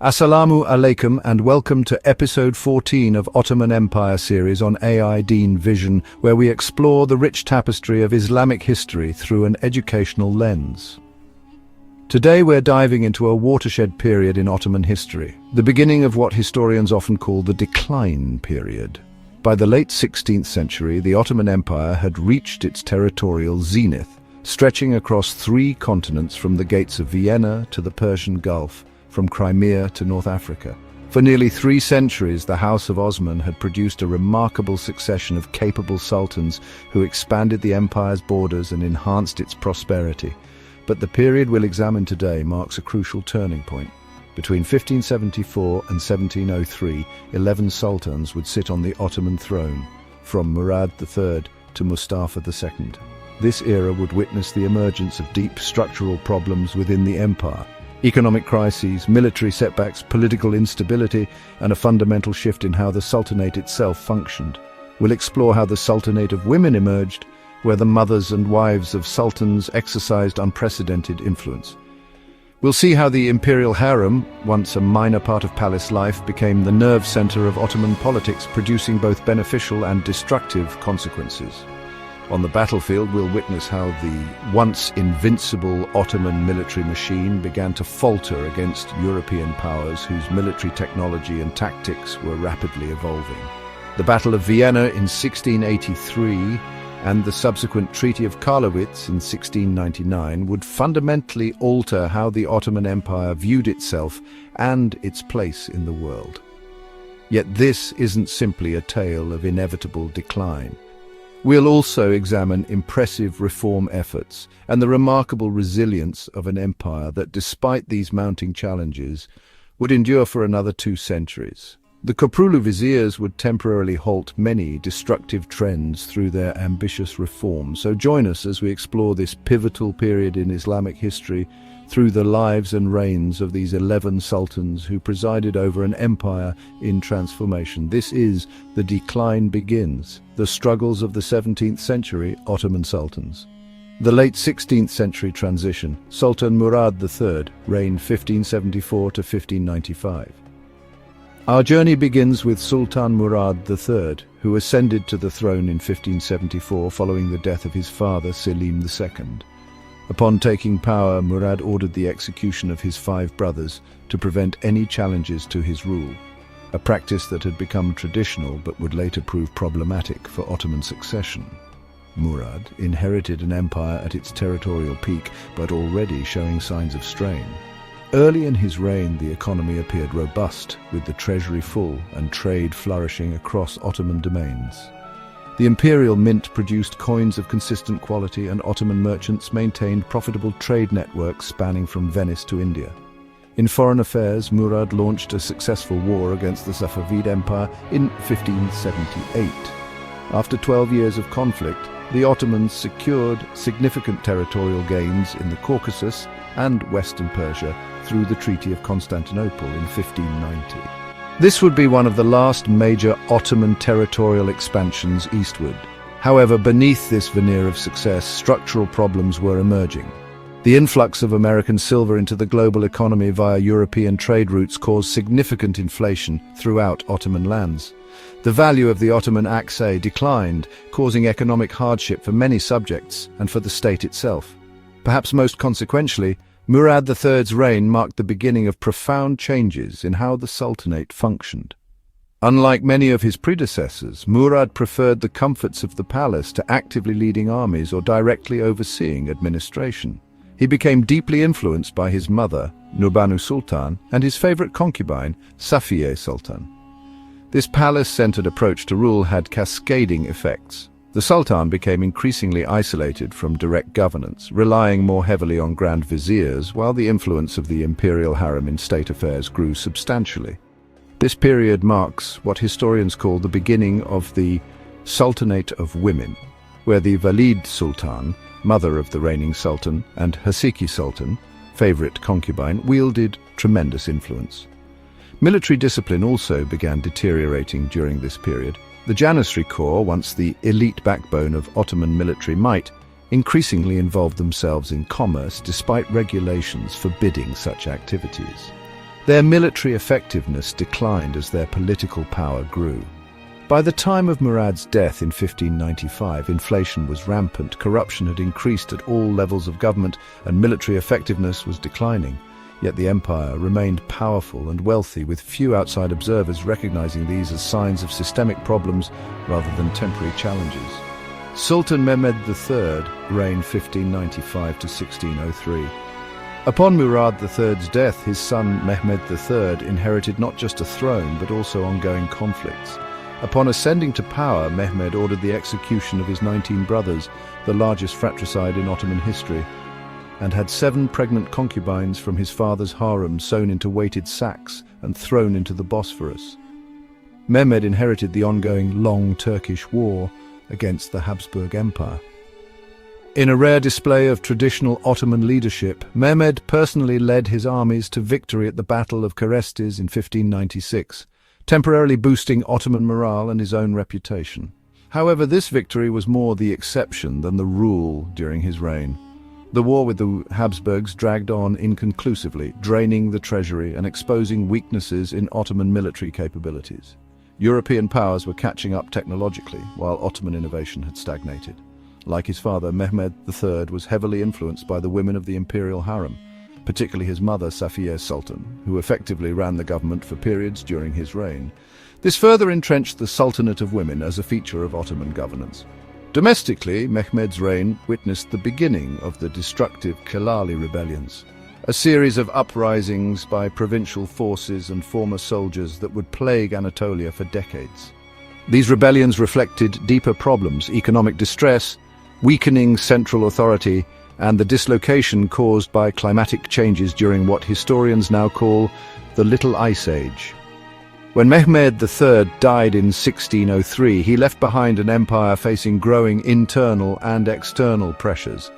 Assalamu alaikum and welcome to episode 14 of Ottoman Empire series on AI Deen Vision, where we explore the rich tapestry of Islamic history through an educational lens. Today we're diving into a watershed period in Ottoman history, the beginning of what historians often call the decline period. By the late 16th century, the Ottoman Empire had reached its territorial zenith, stretching across 3 continents from the gates of Vienna to the Persian Gulf, from Crimea to North Africa. For nearly 3 centuries, the House of Osman had produced a remarkable succession of capable sultans who expanded the empire's borders and enhanced its prosperity. But the period we'll examine today marks a crucial turning point. Between 1574 and 1703, 11 sultans would sit on the Ottoman throne, from Murad III to Mustafa II. This era would witness the emergence of deep structural problems within the empire. Economic crises, military setbacks, political instability, and a fundamental shift in how the Sultanate itself functioned. We'll explore how the Sultanate of women emerged, where the mothers and wives of sultans exercised unprecedented influence. We'll see how the imperial harem, once a minor part of palace life, became the nerve center of Ottoman politics, producing both beneficial and destructive consequences. On the battlefield, we'll witness how the once invincible Ottoman military machine began to falter against European powers whose military technology and tactics were rapidly evolving. The Battle of Vienna in 1683 and the subsequent Treaty of Karlowitz in 1699 would fundamentally alter how the Ottoman Empire viewed itself and its place in the world. Yet this isn't simply a tale of inevitable decline. We'll also examine impressive reform efforts and the remarkable resilience of an empire that, despite these mounting challenges, would endure for another 2 centuries. The Köprülü viziers would temporarily halt many destructive trends through their ambitious reforms, so join us as we explore this pivotal period in Islamic history through the lives and reigns of these 11 sultans who presided over an empire in transformation. This is The Decline Begins, the struggles of the 17th century Ottoman sultans. The late 16th century transition, Sultan Murad III, reigned 1574 to 1595. Our journey begins with Sultan Murad III, who ascended to the throne in 1574 following the death of his father Selim II. Upon taking power, Murad ordered the execution of his 5 brothers to prevent any challenges to his rule, a practice that had become traditional but would later prove problematic for Ottoman succession. Murad inherited an empire at its territorial peak, but already showing signs of strain. Early in his reign, the economy appeared robust, with the treasury full and trade flourishing across Ottoman domains. The imperial mint produced coins of consistent quality, and Ottoman merchants maintained profitable trade networks spanning from Venice to India. In foreign affairs, Murad launched a successful war against the Safavid Empire in 1578. After 12 years of conflict, the Ottomans secured significant territorial gains in the Caucasus and Western Persia through the Treaty of Constantinople in 1590. This would be one of the last major Ottoman territorial expansions eastward. However, beneath this veneer of success, structural problems were emerging. The influx of American silver into the global economy via European trade routes caused significant inflation throughout Ottoman lands. The value of the Ottoman axe declined, causing economic hardship for many subjects and for the state itself. Perhaps most consequentially, Murad III's reign marked the beginning of profound changes in how the Sultanate functioned. Unlike many of his predecessors, Murad preferred the comforts of the palace to actively leading armies or directly overseeing administration. He became deeply influenced by his mother, Nurbanu Sultan, and his favorite concubine, Safiye Sultan. This palace-centered approach to rule had cascading effects. The Sultan became increasingly isolated from direct governance, relying more heavily on grand viziers, while the influence of the imperial harem in state affairs grew substantially. This period marks what historians call the beginning of the Sultanate of Women, where the Valid Sultan, mother of the reigning sultan, and Haseki Sultan, favorite concubine, wielded tremendous influence. Military discipline also began deteriorating during this period. The Janissary Corps, once the elite backbone of Ottoman military might, increasingly involved themselves in commerce despite regulations forbidding such activities. Their military effectiveness declined as their political power grew. By the time of Murad's death in 1595, inflation was rampant, corruption had increased at all levels of government, and military effectiveness was declining. Yet the empire remained powerful and wealthy, with few outside observers recognizing these as signs of systemic problems rather than temporary challenges. Sultan Mehmed III reigned 1595 to 1603. Upon Murad III's death, his son Mehmed III inherited not just a throne but also ongoing conflicts. Upon ascending to power, Mehmed ordered the execution of his 19 brothers, the largest fratricide in Ottoman history, and had 7 pregnant concubines from his father's harem sewn into weighted sacks and thrown into the Bosphorus. Mehmed inherited the ongoing long Turkish war against the Habsburg Empire. In a rare display of traditional Ottoman leadership, Mehmed personally led his armies to victory at the Battle of Kerestes in 1596, temporarily boosting Ottoman morale and his own reputation. However, this victory was more the exception than the rule during his reign. The war with the Habsburgs dragged on inconclusively, draining the treasury and exposing weaknesses in Ottoman military capabilities. European powers were catching up technologically, while Ottoman innovation had stagnated. Like his father, Mehmed III was heavily influenced by the women of the imperial harem, particularly his mother, Safiye Sultan, who effectively ran the government for periods during his reign. This further entrenched the Sultanate of women as a feature of Ottoman governance. Domestically, Mehmed's reign witnessed the beginning of the destructive Kelali rebellions, a series of uprisings by provincial forces and former soldiers that would plague Anatolia for decades. These rebellions reflected deeper problems: economic distress, weakening central authority, and the dislocation caused by climatic changes during what historians now call the Little Ice Age. When Mehmed III died in 1603, he left behind an empire facing growing internal and external pressures.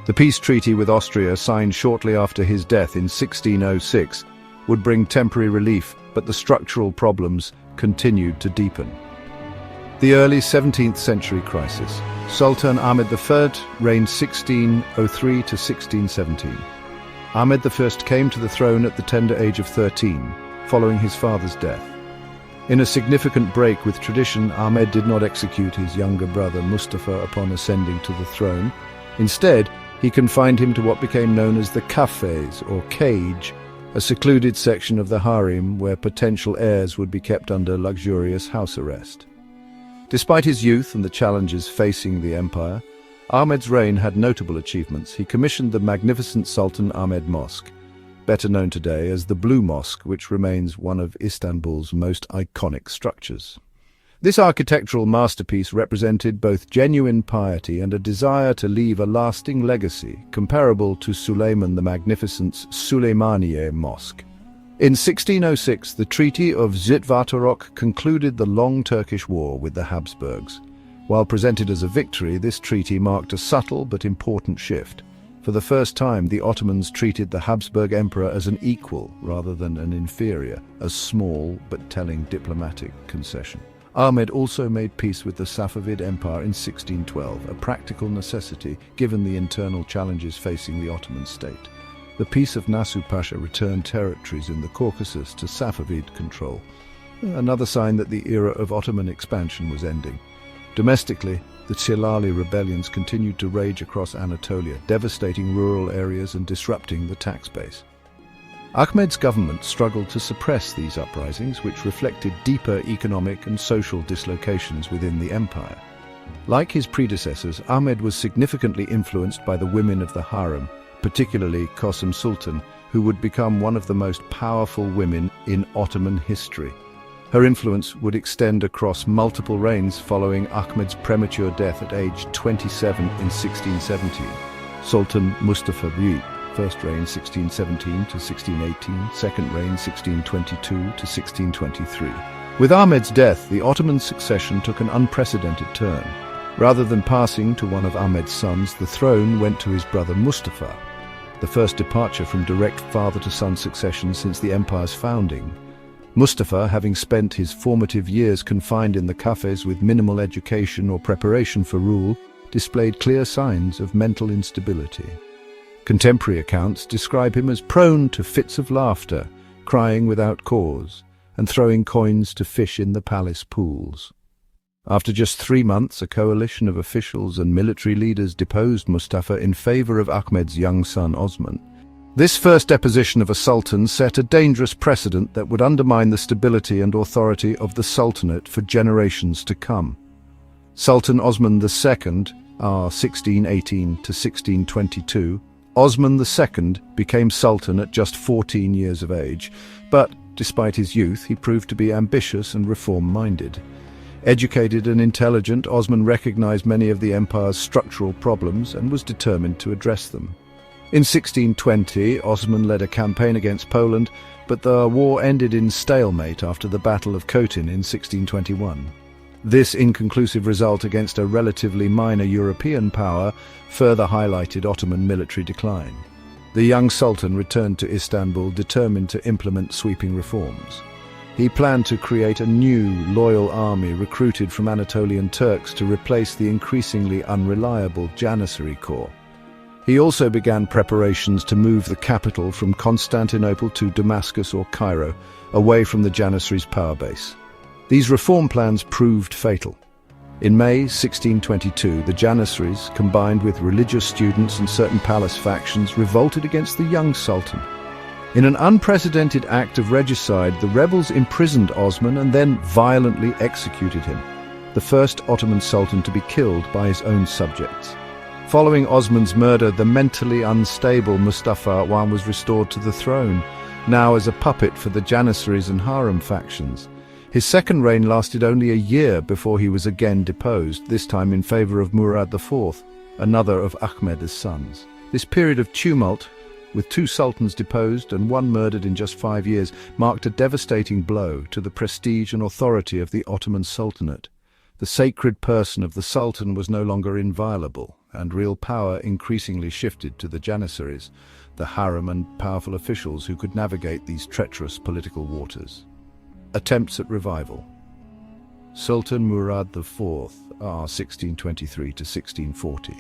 The peace treaty with Austria, signed shortly after his death in 1606, would bring temporary relief, but the structural problems continued to deepen. The early 17th century crisis. Sultan Ahmed I reigned 1603 to 1617. Ahmed I came to the throne at the tender age of 13, following his father's death. In a significant break with tradition, Ahmed did not execute his younger brother Mustafa upon ascending to the throne. Instead, he confined him to what became known as the cafes, or cage, a secluded section of the harem where potential heirs would be kept under luxurious house arrest. Despite his youth and the challenges facing the empire, Ahmed's reign had notable achievements. He commissioned the magnificent Sultan Ahmed Mosque, better known today as the Blue Mosque, which remains one of Istanbul's most iconic structures. This architectural masterpiece represented both genuine piety and a desire to leave a lasting legacy, comparable to Suleiman the Magnificent's Süleymaniye Mosque. In 1606, the Treaty of Zitvatorok concluded the long Turkish war with the Habsburgs. While presented as a victory, this treaty marked a subtle but important shift. For the first time, the Ottomans treated the Habsburg Emperor as an equal rather than an inferior, a small but telling diplomatic concession. Ahmed also made peace with the Safavid Empire in 1612, a practical necessity given the internal challenges facing the Ottoman state. The Peace of Nasu Pasha returned territories in the Caucasus to Safavid control, another sign that the era of Ottoman expansion was ending. Domestically, the Kelali rebellions continued to rage across Anatolia, devastating rural areas and disrupting the tax base. Ahmed's government struggled to suppress these uprisings, which reflected deeper economic and social dislocations within the empire. Like his predecessors, Ahmed was significantly influenced by the women of the harem, particularly Qasem Sultan, who would become one of the most powerful women in Ottoman history. Her influence would extend across multiple reigns following Ahmed's premature death at age 27 in 1617. Sultan Mustafa II, first reign 1617 to 1618, second reign 1622 to 1623. With Ahmed's death, the Ottoman succession took an unprecedented turn. Rather than passing to one of Ahmed's sons, the throne went to his brother Mustafa, the first departure from direct father-to-son succession since the empire's founding. Mustafa, having spent his formative years confined in the cafes with minimal education or preparation for rule, displayed clear signs of mental instability. Contemporary accounts describe him as prone to fits of laughter, crying without cause, and throwing coins to fish in the palace pools. After just 3 months, a coalition of officials and military leaders deposed Mustafa in favor of Ahmed's young son Osman. This first deposition of a sultan set a dangerous precedent that would undermine the stability and authority of the Sultanate for generations to come. Sultan Osman II, r. 1618 to 1622, Osman II became sultan at just 14 years of age, but despite his youth, he proved to be ambitious and reform-minded. Educated and intelligent, Osman recognized many of the empire's structural problems and was determined to address them. In 1620, Osman led a campaign against Poland, but the war ended in stalemate after the Battle of Kotin in 1621. This inconclusive result against a relatively minor European power further highlighted Ottoman military decline. The young sultan returned to Istanbul determined to implement sweeping reforms. He planned to create a new, loyal army recruited from Anatolian Turks to replace the increasingly unreliable Janissary corps. He also began preparations to move the capital from Constantinople to Damascus or Cairo, away from the Janissary's power base. These reform plans proved fatal. In May 1622, the Janissaries, combined with religious students and certain palace factions, revolted against the young sultan. In an unprecedented act of regicide, the rebels imprisoned Osman and then violently executed him, the first Ottoman sultan to be killed by his own subjects. Following Osman's murder, the mentally unstable Mustafa I was restored to the throne, now as a puppet for the Janissaries and Harem factions. His second reign lasted only a year before he was again deposed, this time in favor of Murad IV, another of Ahmed's sons. This period of tumult, with 2 sultans deposed and 1 murdered in just 5 years, marked a devastating blow to the prestige and authority of the Ottoman Sultanate. The sacred person of the sultan was no longer inviolable, and real power increasingly shifted to the Janissaries, the harem and powerful officials who could navigate these treacherous political waters. Attempts at revival. Sultan Murad IV, r. 1623 to 1640.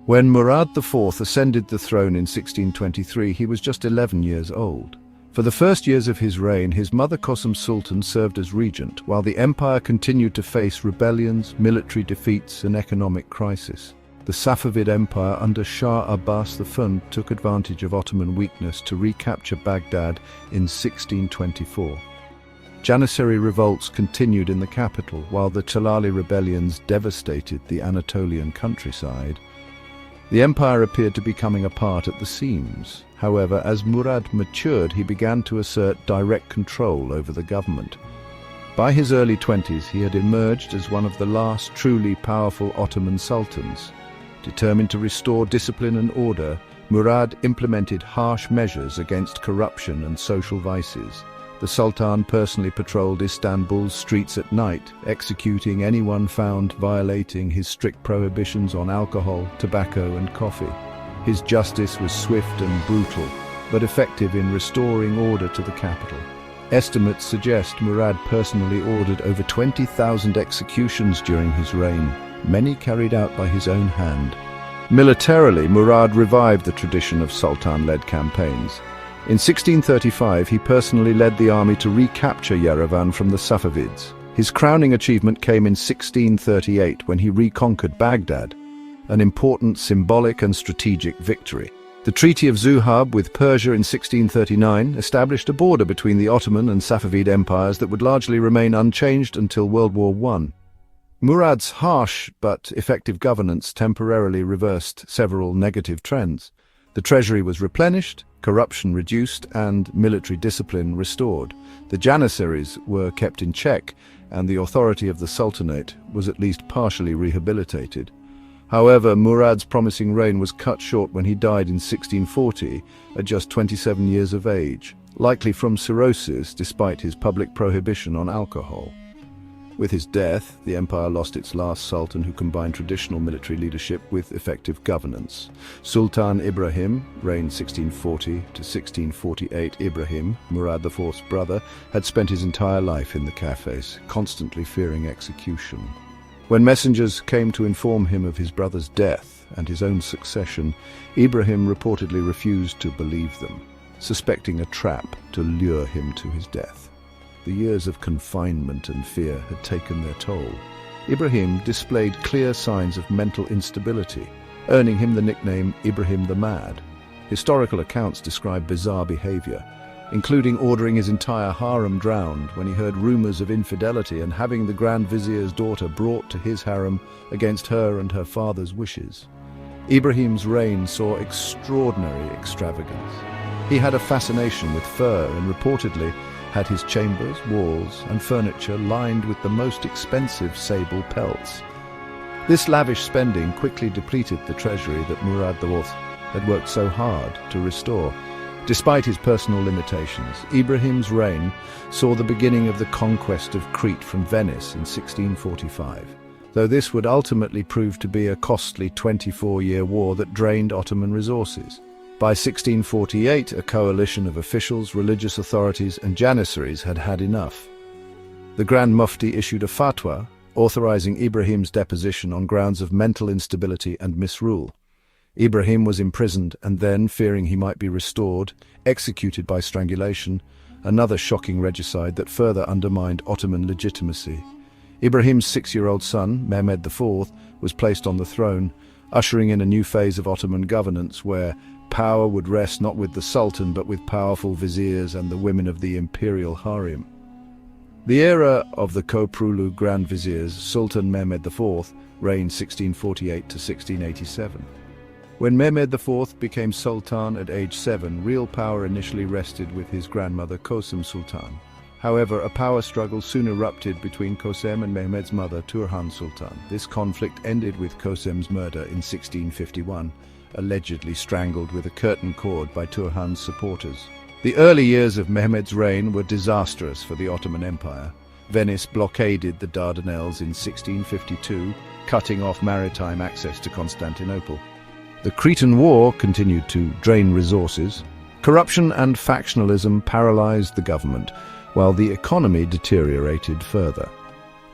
When Murad IV ascended the throne in 1623, he was just 11 years old. For the first years of his reign, his mother Kosum Sultan served as regent, while the empire continued to face rebellions, military defeats, and economic crisis. The Safavid Empire under Shah Abbas I took advantage of Ottoman weakness to recapture Baghdad in 1624. Janissary revolts continued in the capital, while the Chalali rebellions devastated the Anatolian countryside. The empire appeared to be coming apart at the seams. However, as Murad matured, he began to assert direct control over the government. By his early 20s, he had emerged as one of the last truly powerful Ottoman sultans. Determined to restore discipline and order, Murad implemented harsh measures against corruption and social vices. The Sultan personally patrolled Istanbul's streets at night, executing anyone found violating his strict prohibitions on alcohol, tobacco, and coffee. His justice was swift and brutal, but effective in restoring order to the capital. Estimates suggest Murad personally ordered over 20,000 executions during his reign, many carried out by his own hand. Militarily, Murad revived the tradition of sultan-led campaigns. In 1635, he personally led the army to recapture Yerevan from the Safavids. His crowning achievement came in 1638 when he reconquered Baghdad, an important symbolic and strategic victory. The Treaty of Zuhab with Persia in 1639 established a border between the Ottoman and Safavid empires that would largely remain unchanged until World War I. Murad's harsh but effective governance temporarily reversed several negative trends. The treasury was replenished, corruption reduced, and military discipline restored. The Janissaries were kept in check, and the authority of the Sultanate was at least partially rehabilitated. However, Murad's promising reign was cut short when he died in 1640 at just 27 years of age, likely from cirrhosis despite his public prohibition on alcohol. With his death, the empire lost its last sultan who combined traditional military leadership with effective governance. Sultan Ibrahim, reigned 1640 to 1648. Ibrahim, Murad IV's brother, had spent his entire life in the cafes, constantly fearing execution. When messengers came to inform him of his brother's death and his own succession, Ibrahim reportedly refused to believe them. suspecting a trap to lure him to his death. The years of confinement and fear had taken their toll. Ibrahim displayed clear signs of mental instability, earning him the nickname Ibrahim the Mad. Historical accounts describe bizarre behavior, including ordering his entire harem drowned when he heard rumors of infidelity and having the Grand Vizier's daughter brought to his harem against her and her father's wishes. Ibrahim's reign saw extraordinary extravagance. He had a fascination with fur and reportedly had his chambers, walls, and furniture lined with the most expensive sable pelts. This lavish spending quickly depleted the treasury that Murad IV had worked so hard to restore. Despite his personal limitations, Ibrahim's reign saw the beginning of the conquest of Crete from Venice in 1645, though this would ultimately prove to be a costly 24-year war that drained Ottoman resources. By 1648, a coalition of officials, religious authorities, and janissaries had had enough. The Grand Mufti issued a fatwa authorizing Ibrahim's deposition on grounds of mental instability and misrule. Ibrahim was imprisoned and then, fearing he might be restored, executed by strangulation, another shocking regicide that further undermined Ottoman legitimacy. Ibrahim's 6-year-old son, Mehmed IV, was placed on the throne, ushering in a new phase of Ottoman governance where power would rest not with the Sultan but with powerful viziers and the women of the imperial harem. The era of the Koprulu Grand Viziers, Sultan Mehmed IV, reigned 1648 to 1687. When Mehmed IV became Sultan at age 7, real power initially rested with his grandmother Kosem Sultan. However, a power struggle soon erupted between Kosem and Mehmed's mother Turhan Sultan. This conflict ended with Kosem's murder in 1651, allegedly strangled with a curtain cord by Turhan's supporters. The early years of Mehmed's reign were disastrous for the Ottoman Empire. Venice blockaded the Dardanelles in 1652, cutting off maritime access to Constantinople. The Cretan War continued to drain resources. Corruption and factionalism paralyzed the government, while the economy deteriorated further.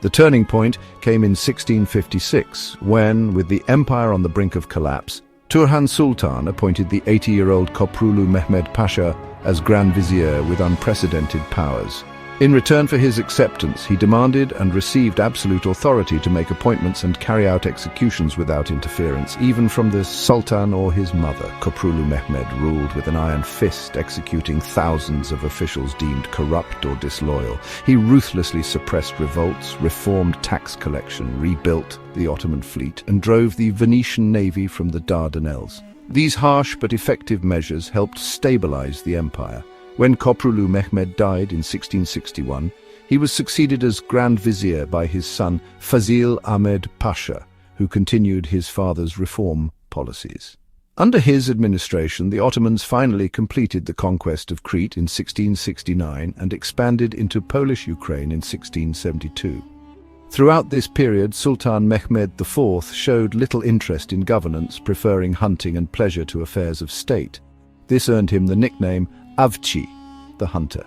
The turning point came in 1656, when, with the empire on the brink of collapse, Turhan Sultan appointed the 80-year-old Koprulu Mehmed Pasha as Grand Vizier with unprecedented powers. In return for his acceptance, he demanded and received absolute authority to make appointments and carry out executions without interference, even from the Sultan or his mother. Koprulu Mehmed ruled with an iron fist, executing thousands of officials deemed corrupt or disloyal. He ruthlessly suppressed revolts, reformed tax collection, rebuilt the Ottoman fleet, and drove the Venetian navy from the Dardanelles. These harsh but effective measures helped stabilize the empire. When Koprulu Mehmed died in 1661, he was succeeded as Grand Vizier by his son Fazil Ahmed Pasha, who continued his father's reform policies. Under his administration, the Ottomans finally completed the conquest of Crete in 1669 and expanded into Polish Ukraine in 1672. Throughout this period, Sultan Mehmed IV showed little interest in governance, preferring hunting and pleasure to affairs of state. This earned him the nickname Avci, the Hunter.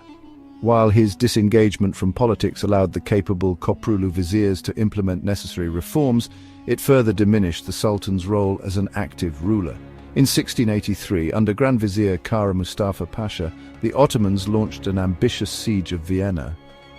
While his disengagement from politics allowed the capable Koprulu viziers to implement necessary reforms, it further diminished the Sultan's role as an active ruler. In 1683, under Grand Vizier Kara Mustafa Pasha, the Ottomans launched an ambitious siege of Vienna.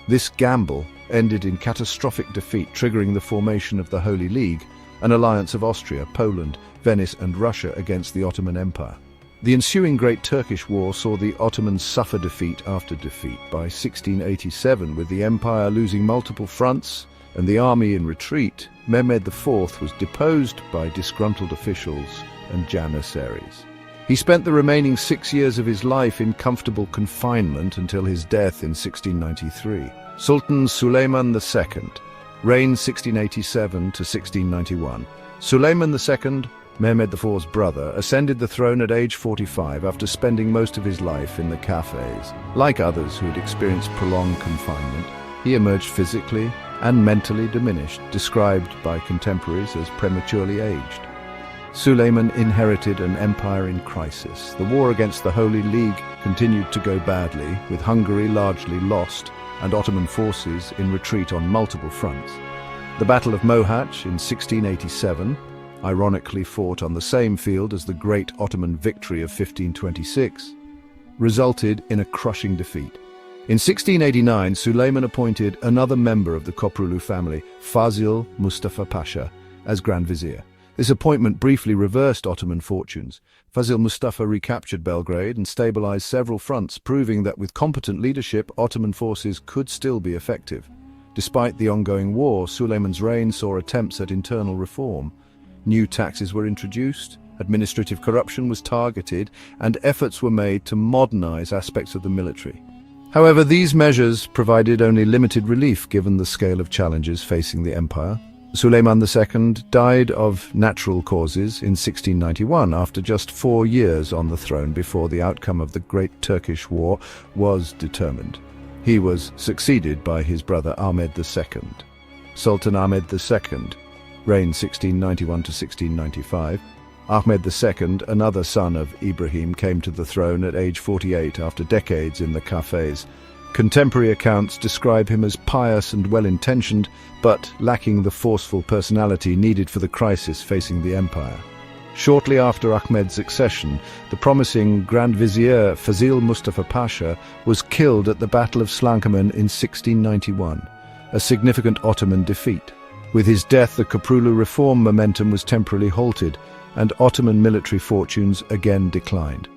This gamble ended in catastrophic defeat, triggering the formation of the Holy League, an alliance of Austria, Poland, Venice and Russia against the Ottoman Empire. The ensuing Great Turkish War saw the Ottomans suffer defeat after defeat. By 1687, with the empire losing multiple fronts and the army in retreat, Mehmed IV was deposed by disgruntled officials and janissaries. He spent the remaining 6 years of his life in comfortable confinement until his death in 1693. Sultan Suleiman II reigned 1687 to 1691. Suleiman II, Mehmed IV's brother, ascended the throne at age 45 after spending most of his life in the cafes. Like others who had experienced prolonged confinement, he emerged physically and mentally diminished, described by contemporaries as prematurely aged. Suleiman inherited an empire in crisis. The war against the Holy League continued to go badly, with Hungary largely lost and Ottoman forces in retreat on multiple fronts. The Battle of Mohacs in 1687, ironically fought on the same field as the great Ottoman victory of 1526, resulted in a crushing defeat. In 1689, Suleiman appointed another member of the Koprulu family, Fazil Mustafa Pasha, as Grand Vizier. This appointment briefly reversed Ottoman fortunes. Fazil Mustafa recaptured Belgrade and stabilized several fronts, proving that with competent leadership, Ottoman forces could still be effective. Despite the ongoing war, Suleiman's reign saw attempts at internal reform. New taxes were introduced, administrative corruption was targeted, and efforts were made to modernize aspects of the military. However, these measures provided only limited relief given the scale of challenges facing the empire. Suleiman II died of natural causes in 1691 after just 4 years on the throne before the outcome of the Great Turkish War was determined. He was succeeded by his brother Ahmed II. Sultan Ahmed II reigned 1691 to 1695. Ahmed II, another son of Ibrahim, came to the throne at age 48 after decades in the cafes. Contemporary accounts describe him as pious and well-intentioned, but lacking the forceful personality needed for the crisis facing the empire. Shortly after Ahmed's accession, the promising Grand Vizier Fazil Mustafa Pasha was killed at the Battle of Slankamen in 1691, a significant Ottoman defeat. With his death, the Koprulu reform momentum was temporarily halted, and Ottoman military fortunes again declined.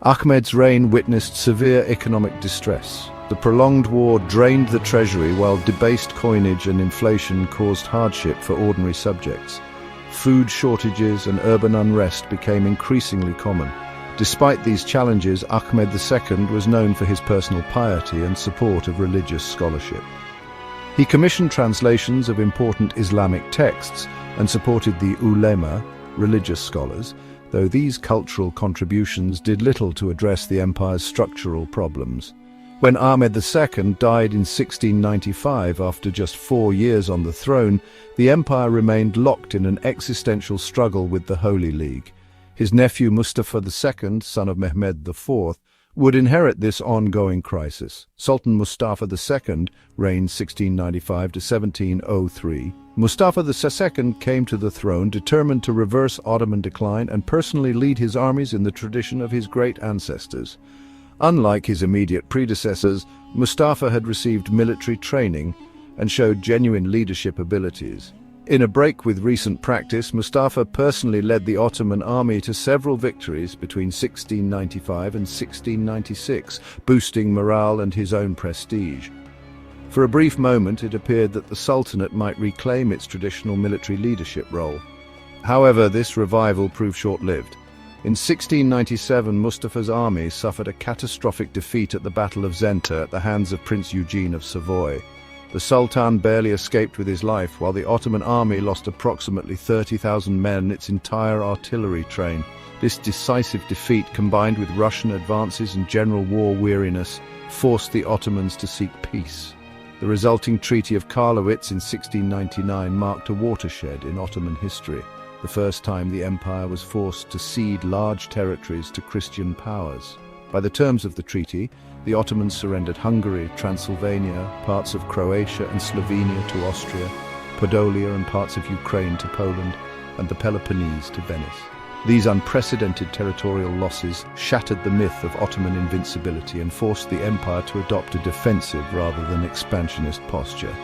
Ahmed's reign witnessed severe economic distress. The prolonged war drained the treasury, while debased coinage and inflation caused hardship for ordinary subjects. Food shortages and urban unrest became increasingly common. Despite these challenges, Ahmed II was known for his personal piety and support of religious scholarship. He commissioned translations of important Islamic texts and supported the ulema, religious scholars, though these cultural contributions did little to address the empire's structural problems. When Ahmed II died in 1695 after just 4 years on the throne, the empire remained locked in an existential struggle with the Holy League. His nephew Mustafa II, son of Mehmed IV, would inherit this ongoing crisis. Sultan Mustafa II reigned 1695 to 1703. Mustafa II came to the throne determined to reverse Ottoman decline and personally lead his armies in the tradition of his great ancestors. Unlike his immediate predecessors, Mustafa had received military training and showed genuine leadership abilities. In a break with recent practice, Mustafa personally led the Ottoman army to several victories between 1695 and 1696, boosting morale and his own prestige. For a brief moment, it appeared that the Sultanate might reclaim its traditional military leadership role. However, this revival proved short-lived. In 1697, Mustafa's army suffered a catastrophic defeat at the Battle of Zenta at the hands of Prince Eugene of Savoy. The Sultan barely escaped with his life, while the Ottoman army lost approximately 30,000 men and its entire artillery train. This decisive defeat, combined with Russian advances and general war weariness, forced the Ottomans to seek peace. The resulting Treaty of Karlowitz in 1699 marked a watershed in Ottoman history, the first time the empire was forced to cede large territories to Christian powers. By the terms of the treaty, the Ottomans surrendered Hungary, Transylvania, parts of Croatia and Slovenia to Austria, Podolia and parts of Ukraine to Poland, and the Peloponnese to Venice. These unprecedented territorial losses shattered the myth of Ottoman invincibility and forced the empire to adopt a defensive rather than expansionist posture.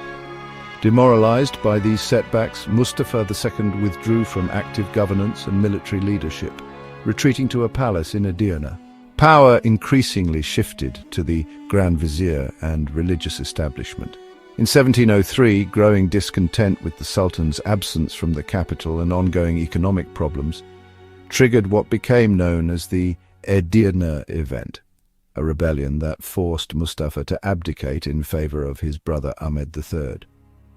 Demoralized by these setbacks, Mustafa II withdrew from active governance and military leadership, retreating to a palace in Edirne. Power increasingly shifted to the Grand Vizier and religious establishment. In 1703, growing discontent with the Sultan's absence from the capital and ongoing economic problems triggered what became known as the Edirne event, a rebellion that forced Mustafa to abdicate in favor of his brother Ahmed III.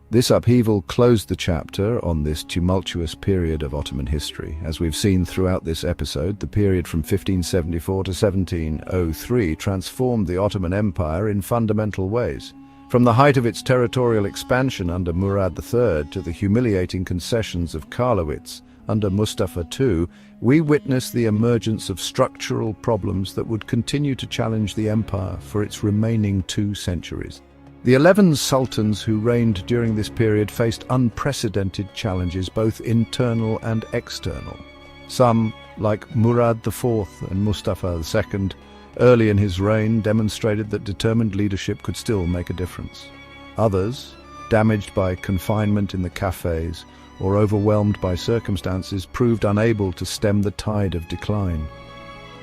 This upheaval closed the chapter on this tumultuous period of Ottoman history. As we've seen throughout this episode, the period from 1574 to 1703 transformed the Ottoman Empire in fundamental ways. From the height of its territorial expansion under Murad III to the humiliating concessions of Karlowitz under Mustafa II, we witness the emergence of structural problems that would continue to challenge the empire for its remaining 2 centuries. The 11 sultans who reigned during this period faced unprecedented challenges, both internal and external. Some, like Murad IV and Mustafa II, early in his reign, demonstrated that determined leadership could still make a difference. Others, damaged by confinement in the cafes or overwhelmed by circumstances, proved unable to stem the tide of decline.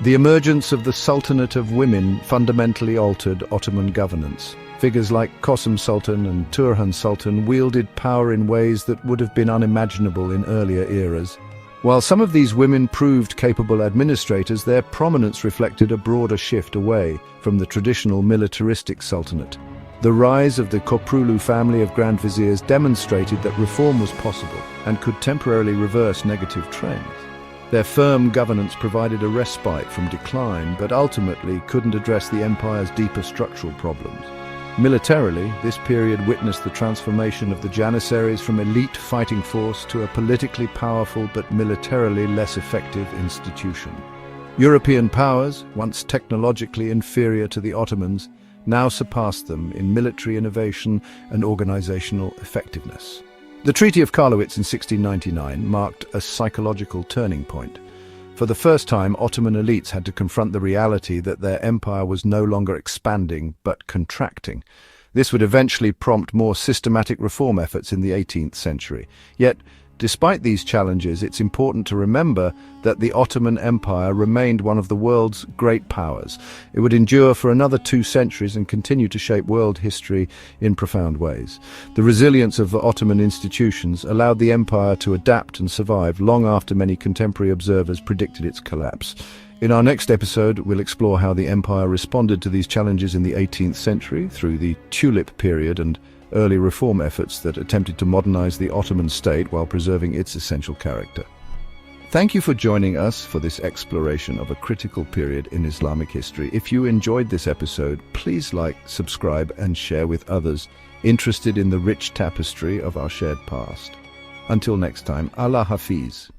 The emergence of the Sultanate of Women fundamentally altered Ottoman governance. Figures like Qasım Sultan and Turhan Sultan wielded power in ways that would have been unimaginable in earlier eras. While some of these women proved capable administrators, their prominence reflected a broader shift away from the traditional militaristic sultanate. The rise of the Köprülü family of Grand Viziers demonstrated that reform was possible and could temporarily reverse negative trends. Their firm governance provided a respite from decline, but ultimately couldn't address the empire's deeper structural problems. Militarily, this period witnessed the transformation of the Janissaries from elite fighting force to a politically powerful but militarily less effective institution. European powers, once technologically inferior to the Ottomans, now surpassed them in military innovation and organizational effectiveness. The Treaty of Karlowitz in 1699 marked a psychological turning point. For the first time, Ottoman elites had to confront the reality that their empire was no longer expanding but contracting. This would eventually prompt more systematic reform efforts in the 18th century. Yet, despite these challenges, it's important to remember that the Ottoman Empire remained one of the world's great powers. It would endure for another 2 centuries and continue to shape world history in profound ways. The resilience of the Ottoman institutions allowed the empire to adapt and survive long after many contemporary observers predicted its collapse. In our next episode, we'll explore how the empire responded to these challenges in the 18th century through the Tulip period and early reform efforts that attempted to modernize the Ottoman state while preserving its essential character. Thank you for joining us for this exploration of a critical period in Islamic history. If you enjoyed this episode, please like, subscribe, and share with others interested in the rich tapestry of our shared past. Until next time, Allah Hafiz.